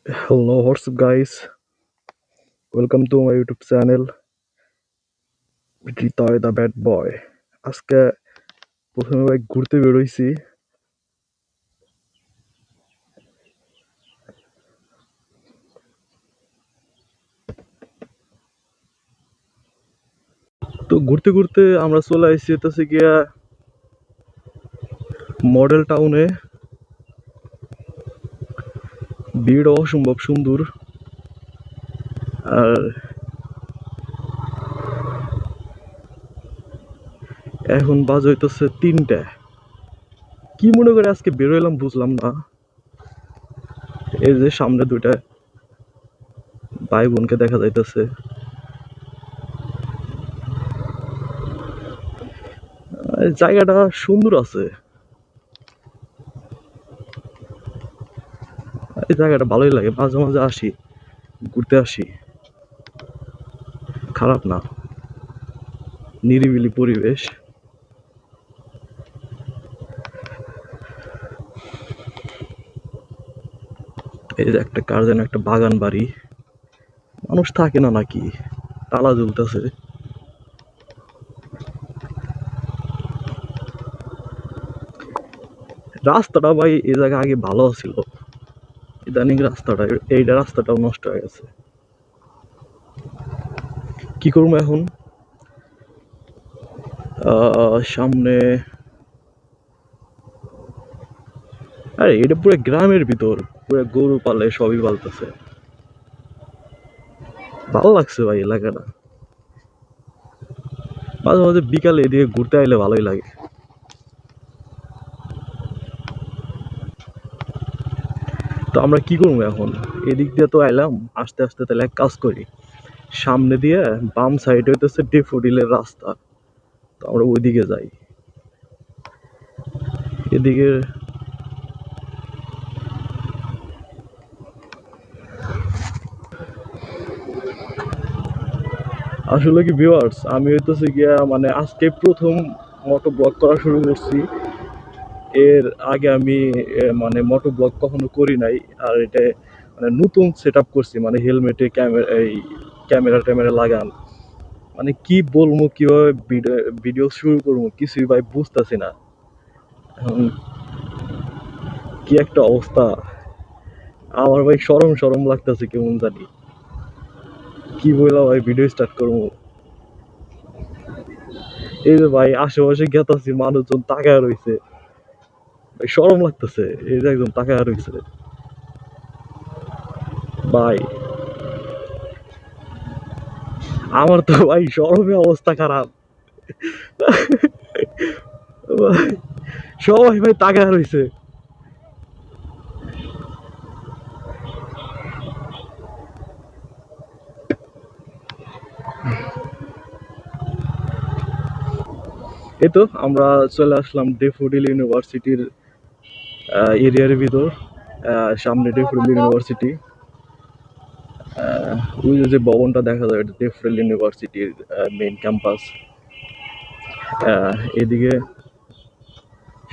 Hello, what's up, guys? Welcome to my YouTube channel, Ritoy the Bad Boy. আজকে প্রথমে ভাই ঘুরতে বেরোইছি। তো ঘুরতে ঘুরতে আমরা চলে আসছি হচ্ছে গিয়া মডেল টাউনে। ভিড় অসম্ভব সুন্দর। আর এখন বাজ হইতেছে 3টা। কি মনে করে আজকে বেরোইলাম বুঝলাম না। এই যে সামনে দুইটা ভাই বোনকে দেখা যাইতেছে। জায়গাটা সুন্দর আছে। এই জায়গাটা ভালোই লাগে, মাঝে মাঝে আসি, ঘুরতে আসি। খারাপ না, নিরিবিলি পরিবেশ। এই যে একটা কার যেন একটা বাগান বাড়ি, মানুষ থাকে না নাকি, তালা ঝুলতেছে। রাস্তাটা ভাই এই জায়গা আগে ভালো ছিল, ইদানিং রাস্তাটা এইটা রাস্তাটাও নষ্ট হয়ে গেছে। কি করবো এখন? সামনে, আরে এটা পুরো গ্রামের ভিতর, পুরো গরু পালে সবই পালতেছে। ভালো লাগছে ভাই এলাকাটা। মাঝে মাঝে বিকালে এদিকে ঘুরতে আইলে ভালোই লাগে। তো আমরা কি করবো এখন? এদিক দিয়ে তো আইলাম, আস্তে আস্তে তাহলে এক কাজ করি, সামনে দিয়ে বাম সাইডে হইতেছে ডেফোডিলের রাস্তা, তো আমরা ওইদিকে যাই। এদিকে আসলে কি ভিউয়ার্স, আমি হইতেছে গিয়া মানে আজকে প্রথম মোটো ব্লগ করা শুরু করছি। এর আগে আমি মানে মোটো ব্লগ কখনো করি নাই। আর এটা মানে নতুন সেট আপ করছি, মানে হেলমেটে ক্যামেরা, এই ক্যামেরা ট্যামেরা লাগান, মানে কি বলবো, কিভাবে ভিডিও শুরু করবো কিছুই ভাই বুঝতেছি না। এখন কি একটা অবস্থা, আমার ভাই সরম সরম লাগতেছে কেমন জানি। কি বললাম ভাই, ভিডিও স্টার্ট করবো। এই যে ভাই আশেপাশে গেতাছি, মানুষজন তাকায় রয়েছে, ভাই সরম লাগতেছে। এই যে একদম তাকায় রয়েছে ভাই, আমার তো ভাই শরমে অবস্থা খারাপ। ভাই, সবাই ভাই তাকায় রয়েছে। এই তো আমরা চলে আসলাম ডেফোডিল ইউনিভার্সিটির এরিয়ার ভিতর। সামনে ডেফোডিল ইউনিভার্সিটি, ওই যে ভবনটা দেখা যায় এটা ডেফোডিল ইউনিভার্সিটির মেইন ক্যাম্পাস। এদিকে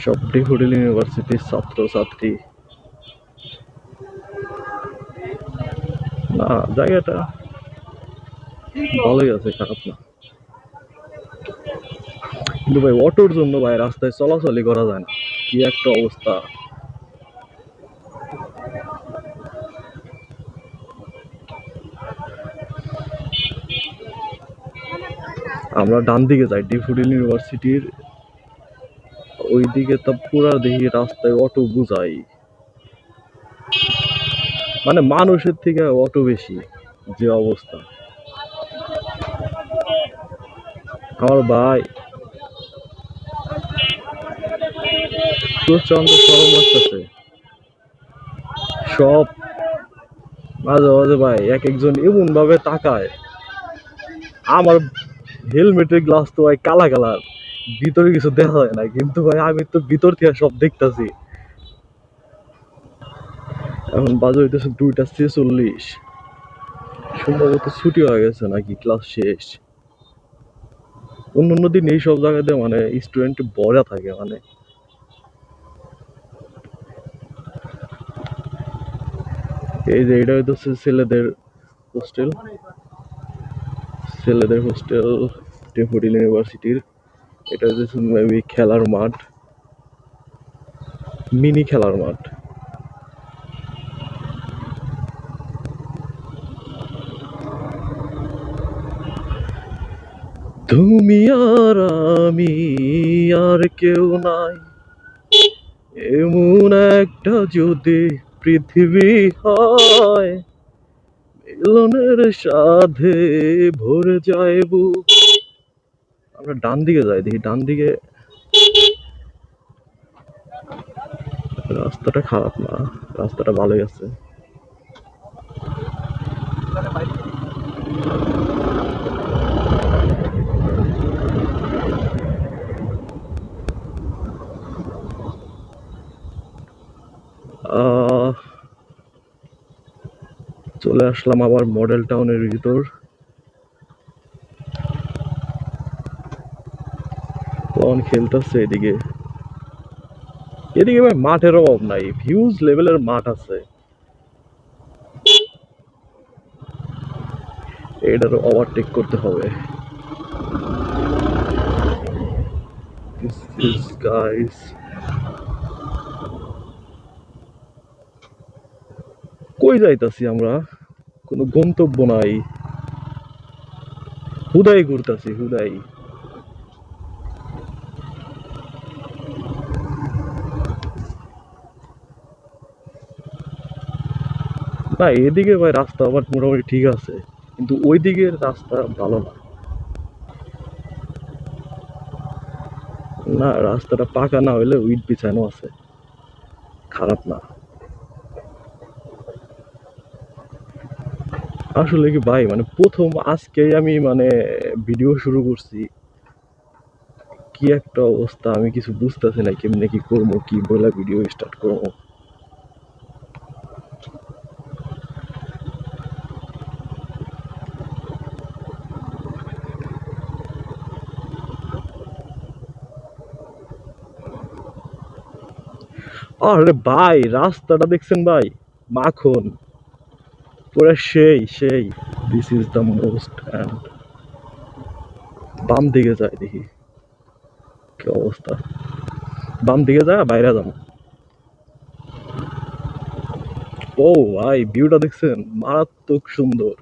সব ডেফোডিল ইউনিভার্সিটির ছাত্র ছাত্রী। না, জায়গাটা ভালোই আছে, খারাপ না। কিন্তু ভাই অটোর জন্য ভাই রাস্তায় চলাচলই করা যায় না, কি একটা অবস্থা। আমরা ডান দিকে যাই ডেফোডিল ইউনিভার্সিটির, ওইদিকে তো পুরা দেখি রাস্তায় অটো বুঝাই, মানে মানুষের থেকে অটো বেশি, যে অবস্থা। আমার ভাই প্রচন্ড সরম লাগতেছে সব। মাঝে মাঝে ভাই এক একজন এমন ভাবে তাকায়, আমার হেলমেটের গ্লাস তো ভাই কালা কালার, ভিতরে কিছু দেখা যায় না, কিন্তু ভাই আমি তো ভিতর থেকে সব দেখতাছি। এখন বাজে হইতেছে 2টা 46, সম্ভবত ছুটি হয়ে গেছে নাকি, ক্লাস শেষ। অন্য অন্য দিন এই সব জায়গাতে মানে স্টুডেন্ট ভরা থাকে, মানে এই যে এটা হইতেছে হোস্টেল ছেলেদের হোস্টেল ডেফোডিল ইউনিভার্সিটির। এটা হচ্ছে মেবি খেলার মাঠ, মিনি খেলার মাঠ। তুমি আর আমি আর কেউ নাই, এমন একটা যদি পৃথিবী হয়, মিলনের সাধে ভরে যায় বুক। আমরা ডান দিকে যাই, দেখি ডান দিকে রাস্তাটা খারাপ না, রাস্তাটা ভালোই আছে। আহ চলে আসলাম আবার মডেল টাউনের ভিতর। কোন খেলতেছে এদিকে, এদিকে ভাই মাঠের অভাব নাই, হিউজ লেভেলের মাঠ আছে। এটার ওভারটেক করতে হবে। This is guys, কই যাইতাছি আমরা, কোনো গন্তব্য নাই, হুদাই ঘুরতাছি হুদাই। না এদিকে ভাই রাস্তা আবার মোটামুটি ঠিক আছে, কিন্তু ওই দিকের রাস্তা ভালো না। না রাস্তাটা পাকা না হইলে উইড বিছানো আছে, খারাপ না। আসলে কি ভাই মানে প্রথম আজকেই আমি মানে ভিডিও শুরু করছি, কি একটা অবস্থা আমি কিছু বুঝতেছি না, কেমনে কি করবো, কি বলে ভিডিও স্টার্ট করবো। আরে ভাই রাস্তাটা দেখছেন ভাই, মাখন পুরো সেই সেই। This is the most and বাম দিকে যায় দেখি কি অবস্থা, বাম দিকে যায় বাইরে যাবো। ও ভাই ভিউটা দেখছেন, মারাত্মক সুন্দর।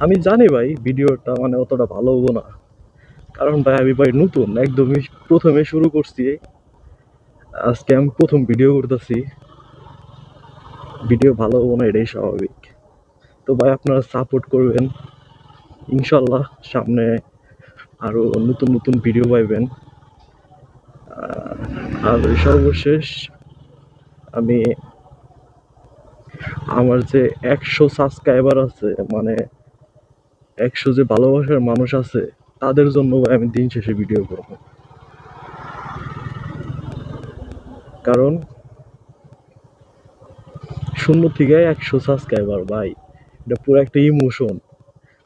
আমি জানি ভাই ভিডিওটা মানে অতটা ভালো হবো না, কারণ ভাই আমি ভাই নতুন একদমই প্রথমে শুরু করছি, আজকে আমি প্রথম ভিডিও করতেছি, ভিডিও ভালো হবো না এটাই স্বাভাবিক। তো ভাই আপনারা সাপোর্ট করবেন, ইনশাল্লাহ সামনে আরো নতুন নতুন ভিডিও পাইবেন। আর সর্বশেষ আমি আমার যে 100 সাবস্ক্রাইবার আছে, মানে 100 যে ভালোবাসার মানুষ আছে, তাদের জন্য ভাই আমি দিন শেষে ভিডিও করব। কারণ 0 থেকে 100 সাবস্ক্রাইবার ভাই, এটা পুরো একটা ইমোশন।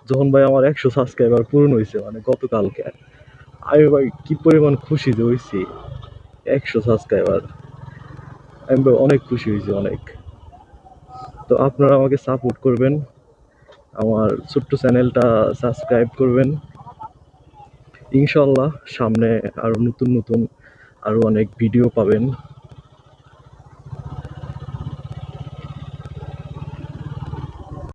যখন ভাই আমার 100 সাবস্ক্রাইবার পূরণ হয়েছে মানে গতকালকে, আমি ভাই কি পরিমাণ খুশি যে হয়েছি 100 সাবস্ক্রাইবার, আমি ভাই অনেক খুশি হয়েছি অনেক। তো আপনারা আমাকে সাপোর্ট করবেন, আমার ছোট্ট চ্যানেলটা সাবস্ক্রাইব করবেন। ইনশাল্লাহ সামনে আরো নতুন নতুন আরো অনেক ভিডিও পাবেন।